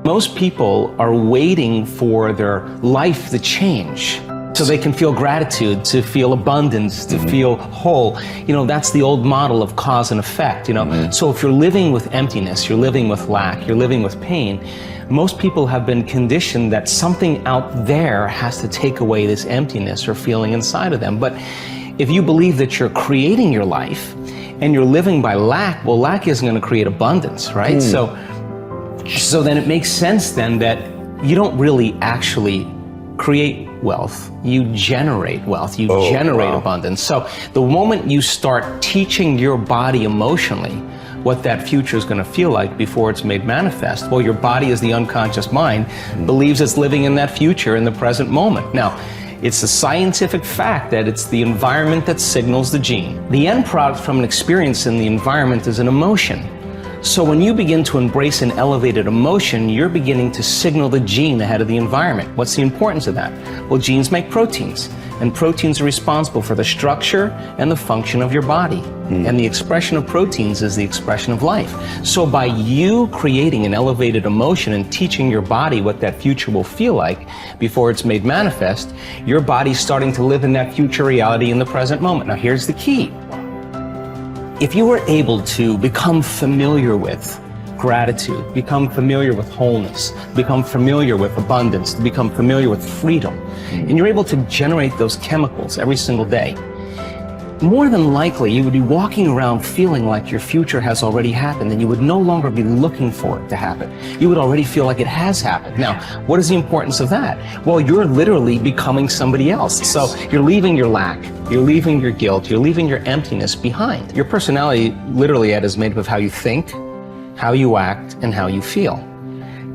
Most people are waiting for their life to change so they can feel gratitude, to feel abundance, to feel whole. You know, that's the old model of cause and effect, you know. So if you're living with emptiness, you're living with lack, you're living with pain, most people have been conditioned that something out there has to take away this emptiness or feeling inside of them. But if you believe that you're creating your life and you're living by lack, well, lack isn't going to create abundance, right? So then it makes sense then that you don't really actually create wealth, you generate wealth, you generate abundance. So the moment you start teaching your body emotionally what that future is going to feel like before it's made manifest, well, your body, as the unconscious mind, believes it's living in that future in the present moment. Now, it's a scientific fact that it's the environment that signals the gene. The end product from an experience in the environment is an emotion. So when you begin to embrace an elevated emotion, you're beginning to signal the gene ahead of the environment. What's the importance of that? Well, genes make proteins, and proteins are responsible for the structure and the function of your body. And the expression of proteins is the expression of life. So by you creating an elevated emotion and teaching your body what that future will feel like before it's made manifest, your body's starting to live in that future reality in the present moment. Now here's the key. If you were able to become familiar with gratitude, become familiar with wholeness, become familiar with abundance, become familiar with freedom, and you're able to generate those chemicals every single day, more than likely you would be walking around feeling like your future has already happened, and you would no longer be looking for it to happen. You would already feel like it has happened. Now, what is the importance of that? Well, you're literally becoming somebody else. So you're leaving your lack, you're leaving your guilt, you're leaving your emptiness behind. Your personality, literally, Ed, is made up of how you think, how you act, and how you feel.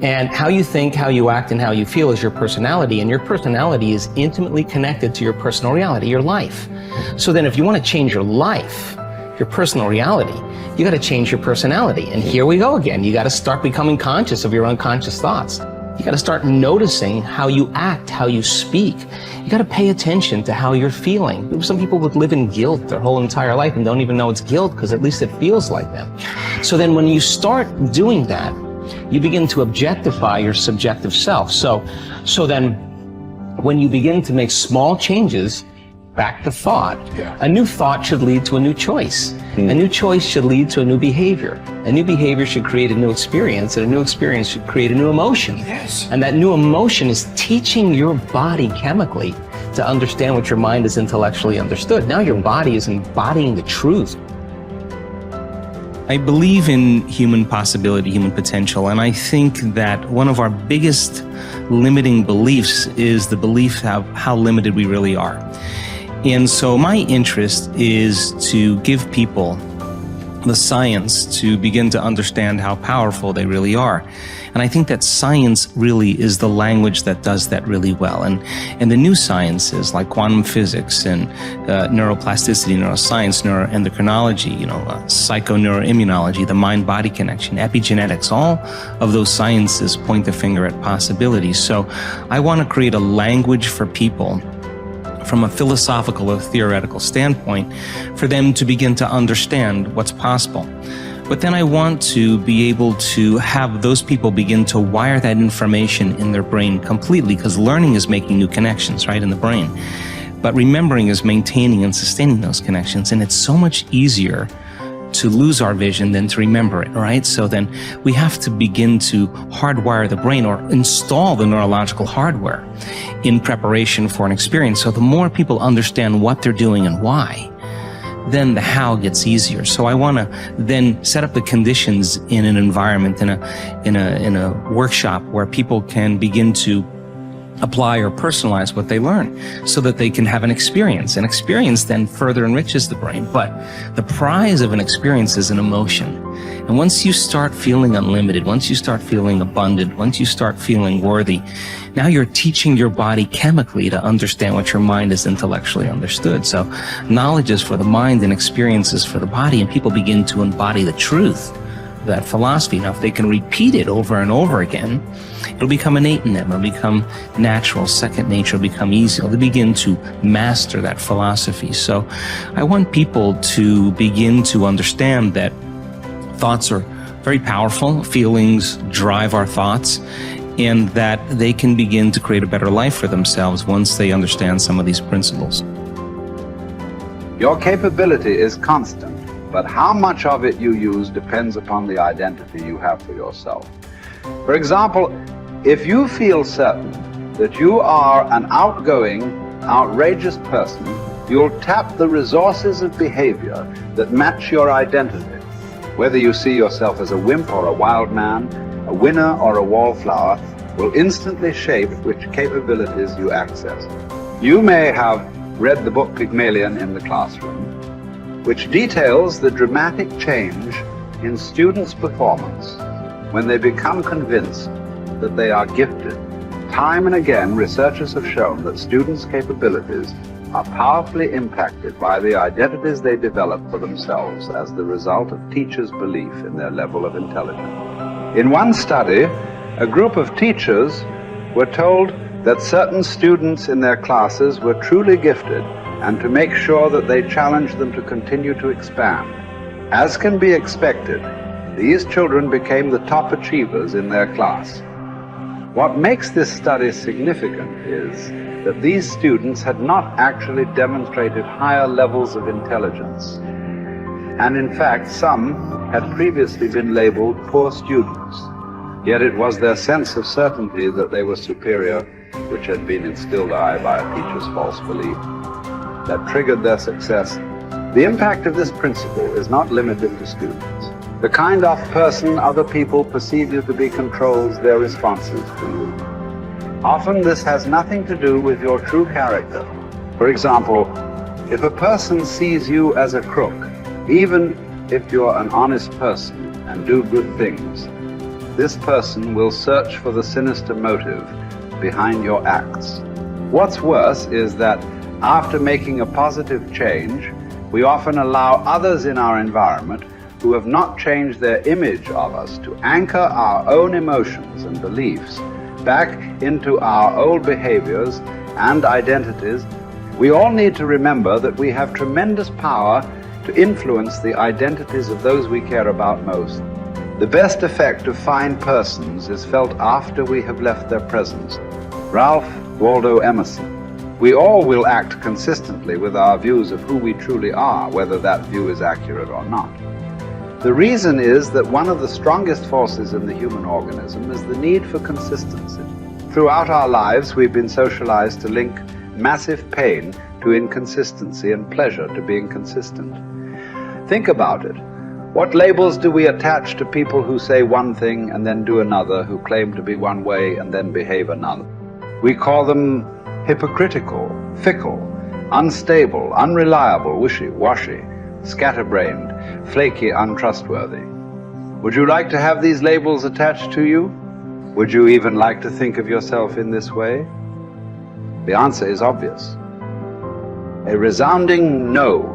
And how you think, how you act, and how you feel is your personality, and your personality is intimately connected to your personal reality, your life. So then if you want to change your life, your personal reality, you got to change your personality. And here we go again. You got to start becoming conscious of your unconscious thoughts. You got to start noticing how you act, how you speak. You got to pay attention to how you're feeling. Some people would live in guilt their whole entire life and don't even know it's guilt because at least it feels like them. So then when you start doing that, you begin to objectify your subjective self. So then when you begin to make small changes, back to thought, a new thought should lead to a new choice. A new choice should lead to a new behavior. A new behavior should create a new experience, and a new experience should create a new emotion. And that new emotion is teaching your body chemically to understand what your mind has intellectually understood. Now your body is embodying the truth. I believe in human possibility, human potential, and I think that one of our biggest limiting beliefs is the belief of how limited we really are. And so my interest is to give people the science to begin to understand how powerful they really are. And I think that science really is the language that does that really well. And the new sciences like quantum physics and neuroplasticity, neuroscience, neuroendocrinology, psychoneuroimmunology, the mind-body connection, epigenetics, all of those sciences point the finger at possibilities. So I want to create a language for people from a philosophical or theoretical standpoint for them to begin to understand what's possible. But then I want to be able to have those people begin to wire that information in their brain completely, because learning is making new connections, right, in the brain. But remembering is maintaining and sustaining those connections. And it's so much easier to lose our vision than to remember it, right? So then we have to begin to hardwire the brain or install the neurological hardware in preparation for an experience. So the more people understand what they're doing and why, then the how gets easier. So I want to then set up the conditions in an environment, in a workshop where people can begin to apply or personalize what they learn so that they can have an experience. An experience then further enriches the brain. But the prize of an experience is an emotion. And once you start feeling unlimited, once you start feeling abundant, once you start feeling worthy, now you're teaching your body chemically to understand what your mind has intellectually understood. So knowledge is for the mind and experiences for the body, and people begin to embody the truth of that philosophy. Now, if they can repeat it over and over again, it'll become innate in them. It'll become natural, second nature, it'll become easy. They'll begin to master that philosophy. So I want people to begin to understand that thoughts are very powerful. Feelings drive our thoughts, and that they can begin to create a better life for themselves once they understand some of these principles. Your capability is constant, but how much of it you use depends upon the identity you have for yourself. For example, if you feel certain that you are an outgoing, outrageous person, you'll tap the resources of behavior that match your identity. Whether you see yourself as a wimp or a wild man, a winner or a wallflower, will instantly shape which capabilities you access. You may have read the book Pygmalion in the classroom, which details the dramatic change in students' performance when they become convinced that they are gifted. Time and again, researchers have shown that students' capabilities are powerfully impacted by the identities they develop for themselves as the result of teachers' belief in their level of intelligence. In one study, a group of teachers were told that certain students in their classes were truly gifted and to make sure that they challenged them to continue to expand. As can be expected, these children became the top achievers in their class. What makes this study significant is that these students had not actually demonstrated higher levels of intelligence. And in fact, some had previously been labeled poor students. Yet it was their sense of certainty that they were superior, which had been instilled by a teacher's false belief, that triggered their success. The impact of this principle is not limited to students. The kind of person other people perceive you to be controls their responses to you. Often this has nothing to do with your true character. For example, if a person sees you as a crook, even if you're an honest person and do good things, this person will search for the sinister motive behind your acts. What's worse is that after making a positive change, we often allow others in our environment who have not changed their image of us to anchor our own emotions and beliefs back into our old behaviors and identities. We all need to remember that we have tremendous power to influence the identities of those we care about most. The best effect of fine persons is felt after we have left their presence. Ralph Waldo Emerson. We all will act consistently with our views of who we truly are, whether that view is accurate or not. The reason is that one of the strongest forces in the human organism is the need for consistency. Throughout our lives, we've been socialized to link massive pain to inconsistency and pleasure to being consistent. Think about it. What labels do we attach to people who say one thing and then do another, who claim to be one way and then behave another? We call them hypocritical, fickle, unstable, unreliable, wishy-washy, scatterbrained, flaky, untrustworthy. Would you like to have these labels attached to you? Would you even like to think of yourself in this way? The answer is obvious. A resounding no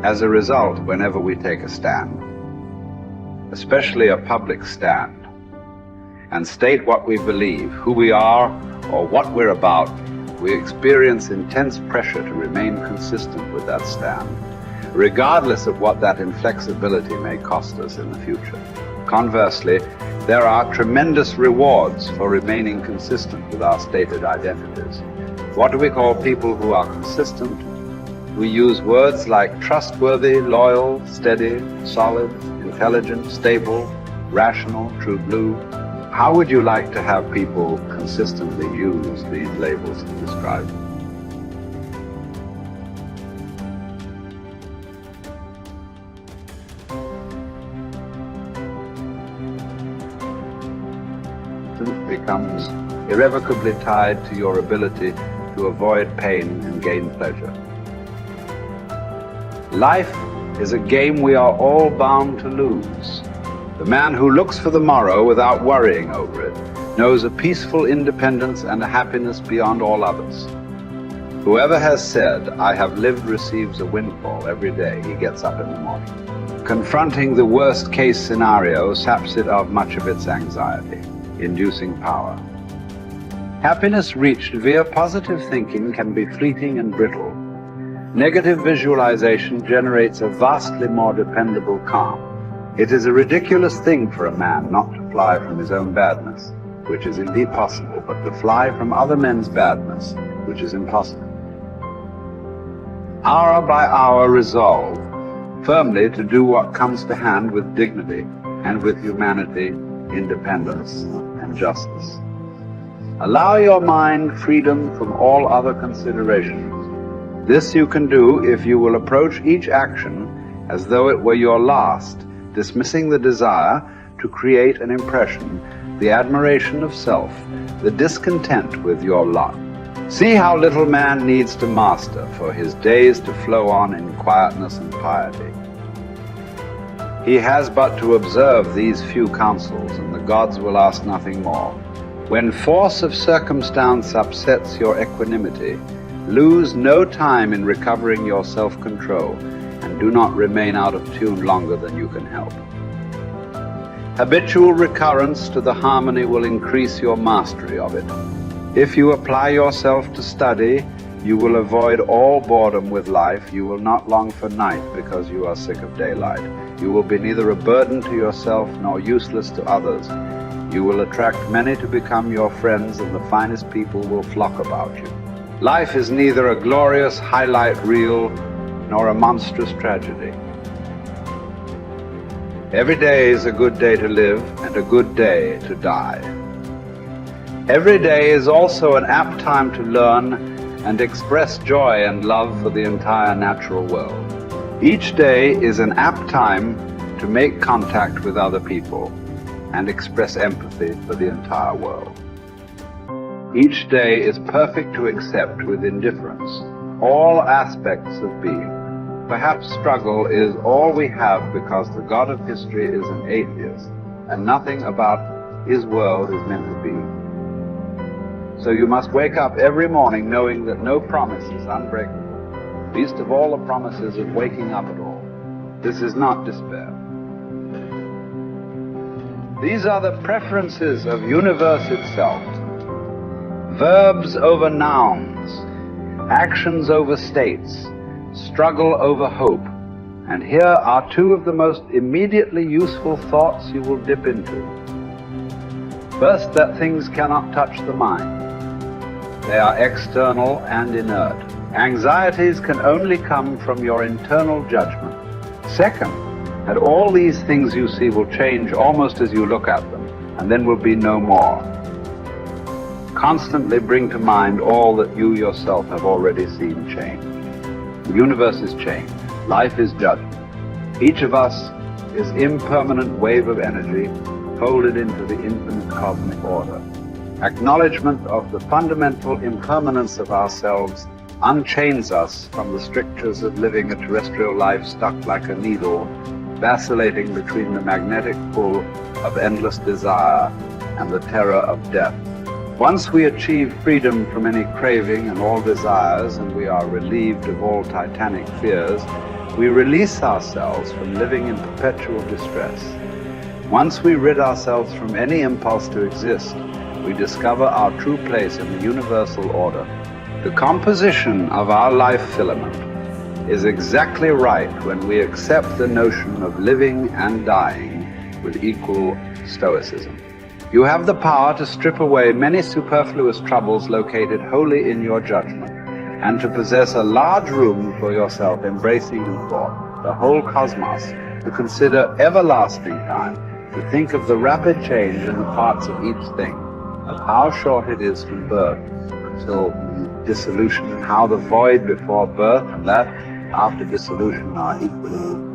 as a result whenever we take a stand, especially a public stand, and state what we believe, who we are, or what we're about. We experience intense pressure to remain consistent with that stand, regardless of what that inflexibility may cost us in the future. Conversely, there are tremendous rewards for remaining consistent with our stated identities. What do we call people who are consistent? We use words like trustworthy, loyal, steady, solid, intelligent, stable, rational, true blue. How would you like to have people consistently use these labels to describe you? Becomes irrevocably tied to your ability to avoid pain and gain pleasure. Life is a game we are all bound to lose. The man who looks for the morrow without worrying over it knows a peaceful independence and a happiness beyond all others. Whoever has said, "I have lived," receives a windfall every day he gets up in the morning. Confronting the worst-case scenario saps it of much of its anxiety, inducing power. Happiness reached via positive thinking can be fleeting and brittle. Negative visualization generates a vastly more dependable calm. It is a ridiculous thing for a man not to fly from his own badness, which is indeed possible, but to fly from other men's badness, which is impossible. Hour by hour resolve firmly to do what comes to hand with dignity and with humanity, independence, and justice. Allow your mind freedom from all other considerations. This you can do if you will approach each action as though it were your last, dismissing the desire to create an impression, the admiration of self, the discontent with your lot. See how little man needs to master for his days to flow on in quietness and piety. He has but to observe these few counsels, and the gods will ask nothing more. When force of circumstance upsets your equanimity, lose no time in recovering your self-control, and do not remain out of tune longer than you can help. Habitual recurrence to the harmony will increase your mastery of it. If you apply yourself to study, you will avoid all boredom with life. You will not long for night because you are sick of daylight. You will be neither a burden to yourself nor useless to others. You will attract many to become your friends, and the finest people will flock about you. Life is neither a glorious highlight reel nor a monstrous tragedy. Every day is a good day to live and a good day to die. Every day is also an apt time to learn and express joy and love for the entire natural world. Each day is an apt time to make contact with other people and express empathy for the entire world. Each day is perfect to accept with indifference all aspects of being. Perhaps struggle is all we have because the God of history is an atheist and nothing about his world is meant to be. So you must wake up every morning knowing that no promise is unbreakable, least of all the promises of waking up at all. This is not despair. These are the preferences of universe itself. Verbs over nouns, actions over states, struggle over hope. And here are two of the most immediately useful thoughts you will dip into. First, that things cannot touch the mind. They are external and inert. Anxieties can only come from your internal judgment. Second, that all these things you see will change almost as you look at them, and then will be no more. Constantly bring to mind all that you yourself have already seen change. The universe is changed. Life is judgment. Each of us is impermanent wave of energy folded into the infinite cosmic order. Acknowledgement of the fundamental impermanence of ourselves unchains us from the strictures of living a terrestrial life stuck like a needle, vacillating between the magnetic pull of endless desire and the terror of death. Once we achieve freedom from any craving and all desires, and we are relieved of all titanic fears, we release ourselves from living in perpetual distress. Once we rid ourselves from any impulse to exist, we discover our true place in the universal order. The composition of our life filament is exactly right when we accept the notion of living and dying with equal stoicism. You have the power to strip away many superfluous troubles located wholly in your judgment, and to possess a large room for yourself embracing in thought the whole cosmos, to consider everlasting time, to think of the rapid change in the parts of each thing, of how short it is from birth until dissolution, and how the void before birth and that after dissolution are equally